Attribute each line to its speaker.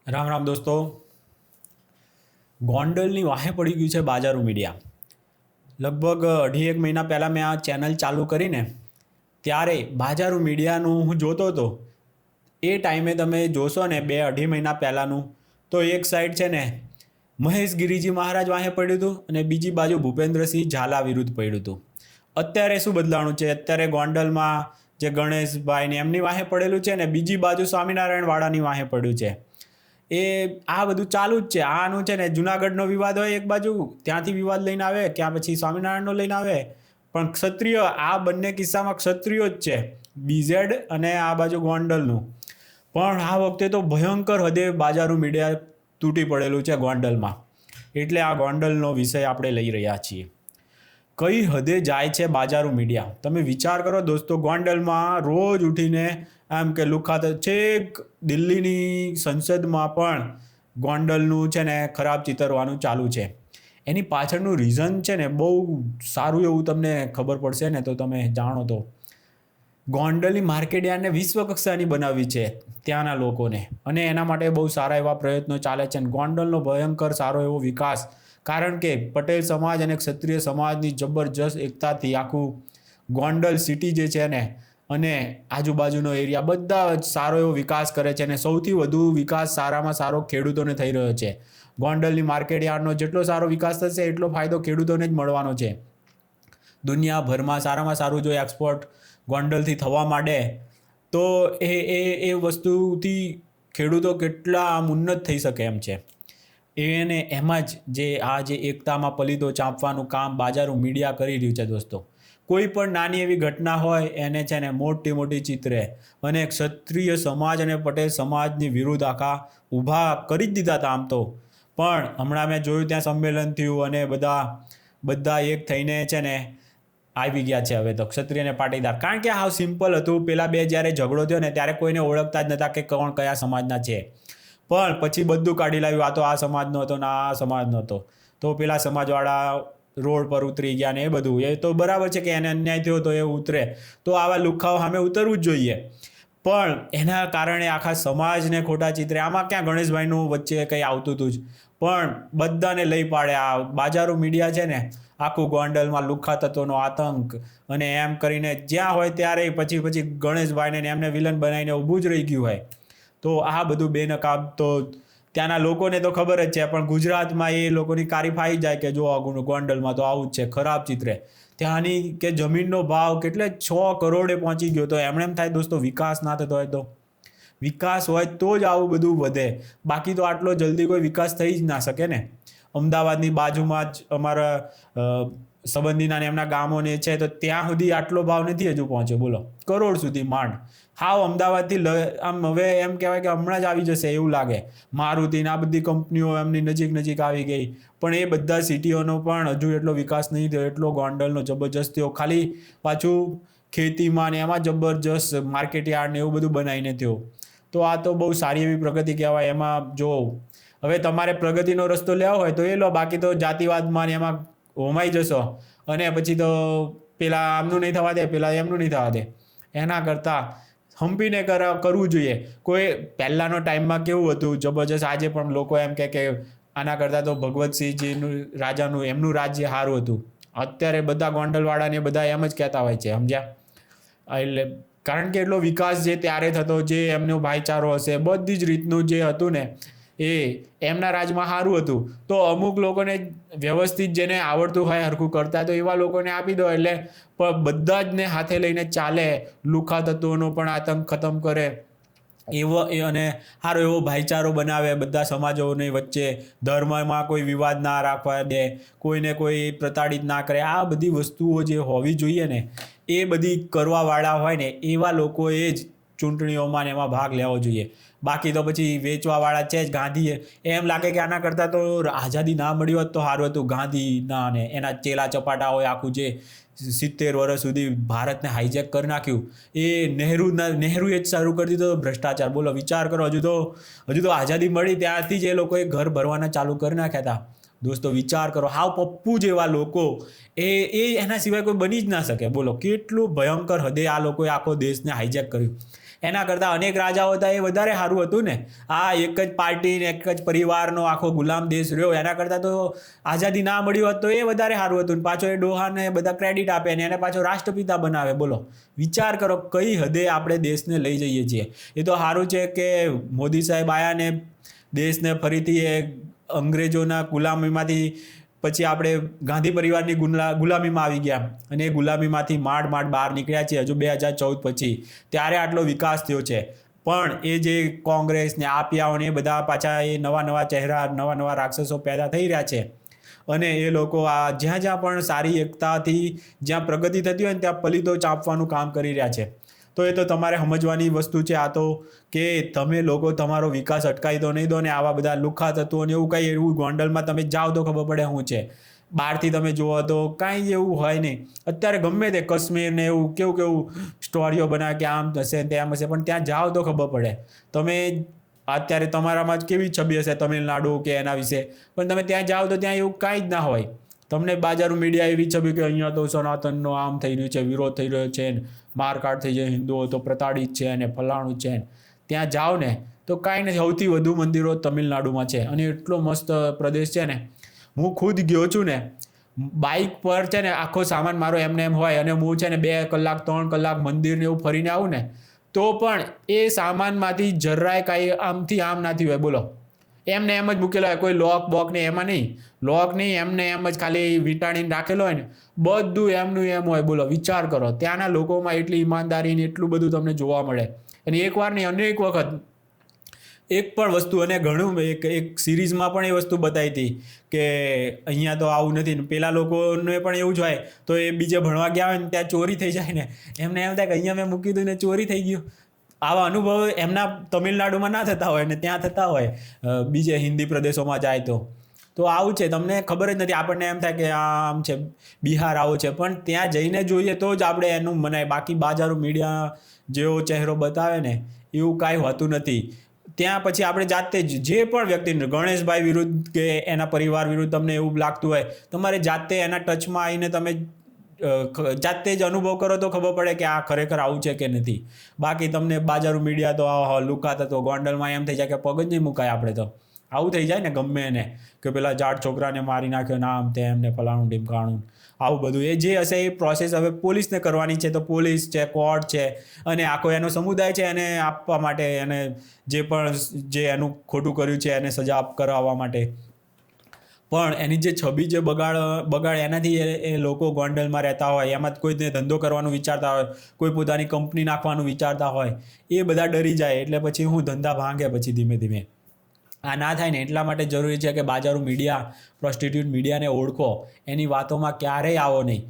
Speaker 1: રામ રામ દોસ્તો. ગોંડલની વાહે પડી ગયું છે બાજારું મીડિયા. લગભગ અઢી એક મહિના પહેલાં મેં આ ચેનલ ચાલુ કરીને ત્યારે બાજારું મીડિયાનું હું જોતો હતો. એ ટાઈમે તમે જોશો ને 2-2.5 મહિના પહેલાંનું, તો એક સાઈડ છે ને મહેશ ગિરીજી મહારાજ વાહે પડ્યું હતું અને બીજી બાજુ ભૂપેન્દ્રસિંહ ઝાલા વિરુદ્ધ પડ્યું હતું. અત્યારે શું બદલાણું છે? અત્યારે ગોંડલમાં જે ગણેશભાઈ ને એમની વાહે પડેલું છે ને બીજી બાજુ સ્વામિનારાયણ વાળાની વાહે પડ્યું છે. એ આ બધું ચાલુ જ છે. આનું છે ને જુનાગઢનો વિવાદ હોય એક બાજુ, ત્યાંથી વિવાદ લઈને આવે, ક્યાં પછી સ્વામિનારાયણનો લઈને આવે. પણ ક્ષત્રિય, આ બંને કિસ્સામાં ક્ષત્રિયો જ છે, બીઝેડ અને આ બાજુ ગોંડલનું. પણ આ વખતે તો ભયંકર હદે બાજારું મીડિયા તૂટી પડેલું છે ગોંડલમાં. એટલે આ ગોંડલનો વિષય આપણે લઈ રહ્યા છીએ. કઈ હદે જાય છે બાજારું મીડિયા, તમે વિચાર કરો દોસ્તો. ગોંડલમાં રોજ ઉઠીને એમ કે લુખાત છેક દિલ્હીની સંસદમાં પણ ગોંડલનું છે ને ખરાબ ચિતરવાનું ચાલુ છે. એની પાછળનું રીઝન છે ને બહુ સારું એવું તમને ખબર પડશે ને તો તમે જાણો. તો ગોંડલની માર્કેટ યાર્ડને વિશ્વ કક્ષાની બનાવવી છે ત્યાંના લોકોને, અને એના માટે બહુ સારા એવા પ્રયત્નો ચાલે છે. અને ગોંડલનો ભયંકર સારો એવો વિકાસ, કારણ કે પટેલ સમાજ અને ક્ષત્રિય સમાજની જબરજસ્ત એકતાથી આખું ગોંડલ સિટી જે છે ને અને આજુબાજુનો એરિયા બધા જ સારો એવો વિકાસ કરે છે. અને સૌથી વધુ વિકાસ સારામાં સારો ખેડૂતોને થઈ રહ્યો છે. ગોંડલની માર્કેટ યાર્ડનો જેટલો સારો વિકાસ થશે એટલો ફાયદો ખેડૂતોને જ મળવાનો છે. દુનિયાભરમાં સારામાં સારું જો એક્સપોર્ટ ગોંડલથી થવા માંડે તો એ વસ્તુથી ખેડૂતો કેટલા આમ ઉન્નત થઈ શકે એમ છે. એને એમાં જ જે એકતામાં પલીદો ચાંપવાનું કામ બાજારું મીડિયા કરી રહ્યું છે દોસ્તો. કોઈ પણ નાની એવી ઘટના હોય એને છે ને મોટી મોટી ચિત્રે અને ક્ષત્રિય સમાજ અને પટેલ સમાજની વિરુદ્ધ આખા ઊભા કરી જ દીધા હતા આમ તો. પણ હમણાં મેં જોયું ત્યાં સંમેલન થયું અને બધા એક થઈને છે ને આવી ગયા છે હવે તો ક્ષત્રિય અને પાટીદાર. કારણ કે હાવ સિમ્પલ હતું. પેલા બે જ્યારે ઝઘડો થયો ને ત્યારે કોઈને ઓળખતા જ નહોતા કે કોણ કયા સમાજના છે. પણ પછી બધું કાઢી લાવ્યું, આ તો આ સમાજનો હતો ને આ સમાજનો હતો, તો પેલા સમાજવાળા રોડ પર ઉતરી ગયા ને એ બધું. એ તો બરાબર છે કે એને અન્યાય થયો તો એ ઉતરે, તો આવા લુખાઓ સામે ઉતરવું જ જોઈએ. પણ એના કારણે આખા સમાજને ખોટા ચિત્રે. આમાં ક્યાં ગણેશભાઈનું વચ્ચે કંઈ આવતું હતું જ, પણ બધાને લઈ પાડે. આ બાજારું મીડિયા છે ને આખું ગોંડલમાં લુખા તત્વોનો આતંક અને એમ કરીને જ્યાં હોય ત્યારે પછી ગણેશભાઈને એમને વિલન બનાવીને ઊભું જ રહી ગયું હોય. તો આ બધું બેનકાબ તો ત્યાંના લોકોને તો ખબર જ છે, પણ ગુજરાતમાં એ લોકોની કારી ફાઈ જાય કે જો ગોંડલમાં તો આવું જ છે, ખરાબ ચિત્રે. ત્યાંની કે જમીનનો ભાવ કેટલે 6 કરોડે પહોંચી ગયો. તો એમણે એમ થાય દોસ્તો વિકાસ ના થતો હોય તો, વિકાસ હોય તો જ આવું બધું વધે. બાકી તો આટલો જલ્દી કોઈ વિકાસ થઈ જ ના શકે ને. અમદાવાદની બાજુમાં જ અમારા સંબંધીના ને એમના ગામોને છે, તો ત્યાં સુધી આટલો ભાવ નથી હજુ પહોંચ્યો. બોલો, કરોડ સુધી માંડ. હાવ અમદાવાદથી આમ હવે એમ કહેવાય કે હમણાં જ આવી જશે એવું લાગે. મારુતિ ને આ બધી કંપનીઓ એમની નજીક આવી ગઈ, પણ એ બધા સિટીઓનો પણ હજુ એટલો વિકાસ નહીં થયો એટલો ગોંડલનો જબરજસ્ત થયો. ખાલી પાછું ખેતીમાં ને એમાં જબરજસ્ત માર્કેટ યાર્ડ ને એવું બધું બનાવીને થયો. તો આ તો બહુ સારી એવી પ્રગતિ કહેવાય. એમાં જો હવે તમારે પ્રગતિનો રસ્તો લેવો હોય તો એ લો, બાકી તો જાતિવાદમાં ને એમાં હોમાઈ જશો અને પછી તો પેલા આમનું નહીં થવા દે, પેલા એમનું નહીં થવા દે. એના કરતાં હંપીને કરવું જોઈએ. કોઈ પહેલાંનો ટાઈમમાં કેવું હતું જબરજસ્ત. આજે પણ લોકો એમ કે આના કરતાં તો ભગવતસિંહજીનું રાજાનું એમનું રાજ્ય સારું હતું. અત્યારે બધા ગોંડલવાળાને બધા એમ જ કહેતા હોય છે, સમજ્યા? એટલે કારણ કે એટલો વિકાસ જે ત્યારે થતો, જે એમનો ભાઈચારો હશે, બધી જ રીતનું જે હતું ને એ એમના રાજમાં સારું હતું. તો અમુક લોકોને વ્યવસ્થિત જેને આવડતું હોય હરખું કરતા, તો એવા લોકોને આપી દો એટલે બધા જ ને હાથે લઈને ચાલે. લુખા તત્વોનો પણ આતંક ખતમ કરે અને સારો એવો ભાઈચારો બનાવે બધા સમાજોની વચ્ચે. ધર્મમાં કોઈ વિવાદ ના રાખવા દે, કોઈને કોઈ પ્રતાડિત ના કરે. આ બધી વસ્તુઓ જે હોવી જોઈએ ને એ બધી કરવાવાળા હોય ને એવા લોકોએ જ ચૂંટણીઓમાં ને એમાં ભાગ લેવો જોઈએ. બાકી તો પછી વેચવાવાળા છે જ. ગાંધીએ એમ લાગે કે આના કરતાં તો આઝાદી ના મળી હોત તો સારું હતું. ગાંધીના ને એના ચેલા ચપાટા હોય, આખું જે 70 વર્ષ સુધી ભારતને હાઈજેક કરી નાખ્યું, એ નહેરુએ જ શરૂ કરી દીધો ભ્રષ્ટાચાર. બોલો, વિચાર કરો. હજુ તો આઝાદી મળી ત્યારથી જ એ લોકોએ ઘર ભરવાના ચાલુ કરી નાખ્યા હતા. દોસ્તો વિચાર કરો, હાવ પપ્પુ જેવા લોકો એના સિવાય કોઈ બની જ ના શકે. બોલો, કેટલું ભયંકર હદે આ લોકોએ આખો દેશને હાઈજેક કર્યું. એના કરતાં અનેક રાજાઓ હતા એ વધારે સારું હતું ને. આ એક જ પાર્ટી ને એક જ પરિવારનો આખો ગુલામ દેશ રહ્યો, એના કરતાં તો આઝાદી ના મળ્યું હોત તો એ વધારે સારું હતું. પાછો એ ડોહાને બધા ક્રેડિટ આપે ને એને પાછો રાષ્ટ્રપિતા બનાવે. બોલો, વિચાર કરો કઈ હદે આપણે દેશને લઈ જઈએ છીએ. એ તો સારું છે કે મોદી સાહેબ આવ્યા ને દેશને ફરીથી એ અંગ્રેજોના ગુલામીમાંથી પછી આપણે ગાંધી પરિવારની ગુલામીમાં આવી ગયા અને એ ગુલામીમાંથી માંડ બહાર નીકળ્યા છે હજુ 2014 પછી. ત્યારે આટલો વિકાસ થયો છે. પણ એ જે કોંગ્રેસ ને આપિયાઓ ને એ બધા પાછા એ નવા ચહેરા, નવા રાક્ષસો પેદા થઈ રહ્યા છે. અને એ લોકો આ જ્યાં પણ સારી એકતાથી જ્યાં પ્રગતિ થતી હોય ને ત્યાં પલિતો ચાંપવાનું કામ કરી રહ્યા છે. તો એ તો તમારે સમજવાની વસ્તુ છે. આ તો કે તમે લોકો તમારો વિકાસ અટકાવી દો નહીં દો ને આવા બધા લુખ્ખા તત્વો ને એવું કંઈ એવું ગોંડલમાં તમે જાઓ તો ખબર પડે શું છે. બહારથી તમે જુઓ તો કાંઈ એવું હોય નહીં. અત્યારે ગમે તે કાશ્મીર ને એવું કેવું સ્ટોરીઓ બનાવે કે આમ હશે તેમ હશે, પણ ત્યાં જાઓ તો ખબર પડે. તમે અત્યારે તમારામાં જ કેવી છબી હશે તમિલનાડુ કે એના વિશે, પણ તમે ત્યાં જાઓ તો ત્યાં એવું કાંઈ જ ના હોય. તમને બાજારું મીડિયા એવી છબી કે અહીંયા તો સનાતનનો આમ થઈ રહ્યું છે, વિરોધ થઈ રહ્યો છે, મારકાટ થઈ જાય, હિન્દુઓ તો પ્રતાડિત છે અને ફલાણું છે. ત્યાં જાઓ ને તો કાંઈ નથી. સૌથી વધુ મંદિરો તમિલનાડુમાં છે અને એટલો મસ્ત પ્રદેશ છે ને. હું ખુદ ગયો છું ને, બાઇક પર છે ને આખો સામાન મારો એમને એમ હોય અને હું છે ને 2 કલાક 3 કલાક મંદિરને એવું ફરીને આવું ને તો પણ એ સામાનમાંથી જરાય કાંઈ આમથી આમ નથી હોય. બોલો, એમને એમ જ મૂકેલો હોય, કોઈ લોક ને એમાં નહીં. લોક નહીં, એમને એમ જ ખાલી વીંટાણીને રાખેલો હોય ને, બધું એમનું એમ હોય. બોલો, વિચાર કરો ત્યાંના લોકોમાં એટલી ઈમાનદારી ને એટલું બધું તમને જોવા મળે. અને એકવાર નહીં અનેક વખત એક પણ વસ્તુ, અને ઘણું એક સિરીઝમાં પણ એ વસ્તુ બતાવી હતી કે અહીંયા તો આવું નથી ને. પેલા લોકોને પણ એવું જ હોય તો એ બીજે ભણવા ગયા હોય ને ત્યાં ચોરી થઈ જાય ને એમને એમ થાય કે અહીંયા મેં મૂકી દીધું ને ચોરી થઈ ગયું. આવા અનુભવ એમના તમિલનાડુમાં ના થતા હોય ને ત્યાં થતા હોય બીજે હિન્દી પ્રદેશોમાં જાય તો આવું છે. તમને ખબર જ નથી. આપણને એમ થાય કે આમ છે, બિહાર આવું છે, પણ ત્યાં જઈને જોઈએ તો જ આપણે એનું મનાય. બાકી બાજારો મીડિયા જેવો ચહેરો બતાવે ને એવું કાંઈ હોતું નથી. ત્યાં પછી આપણે જાતે જ જે પણ વ્યક્તિને ગણેશભાઈ વિરુદ્ધ કે એના પરિવાર વિરુદ્ધ તમને એવું લાગતું હોય, તમારે જાતે એના ટચમાં આવીને તમે જાતે જ અનુભવ કરો તો ખબર પડે કે આ ખરેખર આવું છે કે નથી. બાકી તમને બાજારું મીડિયા તો લુકાતા તો ગોંડલમાં એમ થઈ જાય કે પગ જ નહીં મુકાય. આપણે તો આવું થઈ જાય ને ગમે એને કે પેલા જાટ છોકરાને મારી નાખ્યો ને આમ તેમ ને ફલાણું ઢીમકાણું આવું બધું. એ જે હશે એ પ્રોસેસ હવે પોલીસને કરવાની છે. તો પોલીસ છે, કોર્ટ છે અને આખો એનો સમુદાય છે એને આપવા માટે, એને જે એનું ખોટું કર્યું છે એને સજા કરાવવા માટે. પણ એની જે છબી જે બગાડ એનાથી એ લોકો ગોંડલમાં રહેતા હોય, એમાં કોઈને ધંધો કરવાનું વિચારતા હોય, કોઈ પોતાની કંપની નાખવાનું વિચારતા હોય, એ બધા ડરી જાય. એટલે પછી ધંધા ભાંગે પછી ધીમે ધીમે. આ ના થાય ને એટલા માટે જરૂરી છે કે બાજારું મીડિયા, પ્રોસ્ટિટ્યૂટ મીડિયાને ઓળખો. એની વાતોમાં ક્યારેય આવો નહીં.